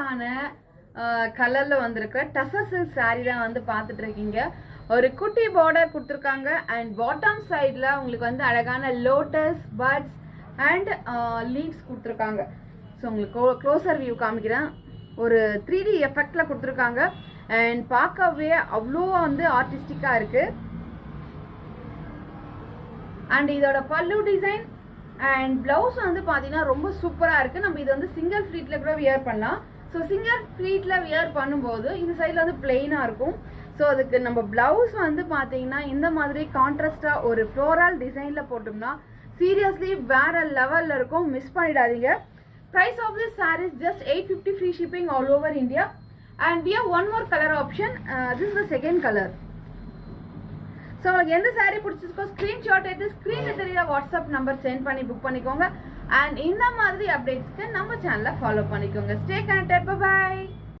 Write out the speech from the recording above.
சூப்பரான கலர்ல வந்திருக்க டசர் சில்க் சாரி தான் வந்து பார்த்துட்டு இருக்கீங்க. ஒரு குட்டி பார்டர் கொடுத்துருக்காங்க அண்ட் பாட்டம் சைடில் உங்களுக்கு வந்து அழகான லோட்டஸ் பட்ஸ் அண்ட் லீவ்ஸ் கொடுத்துருக்காங்க. ஸோ உங்களுக்கு க்ளோசர் வியூ காமிக்கிறேன். ஒரு 3D எஃபெக்ட்ல கொடுத்துருக்காங்க அண்ட் பார்க்கவே அவ்வளோ வந்து ஆர்டிஸ்டிக்காக இருக்கு. அண்ட் இதோட பல்லு டிசைன் அண்ட் பிளவுஸ் வந்து பார்த்தீங்கன்னா ரொம்ப சூப்பராக இருக்குது. நம்ம இது வந்து சிங்கிள் ஃப்ளீட்டில் கூட வியர் பண்ணலாம். ஸோ சிங்கிள் ஃப்ளீட்டில் வியர் பண்ணும்போது இந்த சைடில் வந்து பிளெயினாக இருக்கும். ஸோ அதுக்கு நம்ம பிளவுஸ் வந்து பார்த்தீங்கன்னா இந்த மாதிரி கான்ட்ராஸ்டாக ஒரு ஃப்ளோரல் டிசைனில் போட்டோம்னா சீரியஸ்லி வேற லெவலில் இருக்கும். மிஸ் பண்ணிடாதீங்க. Price of this sarees just 850 free shipping all over India. And we have one more color option. This is the second color. So உங்களுக்கு எந்த சாரீ பிடிச்சிருக்கோ ஸ்க்ரீன்ஷாட் எடுத்து ஸ்க்ரீனில் தெரியுற வாட்ஸ்அப் நம்பர் சென்ட் பண்ணி புக் பண்ணிக்கோங்க. அண்ட் இந்த மாதிரி அப்டேட்ஸ்க்கு நம்ம சேனலை ஃபாலோ பண்ணிக்கோங்க. Stay connected. பை.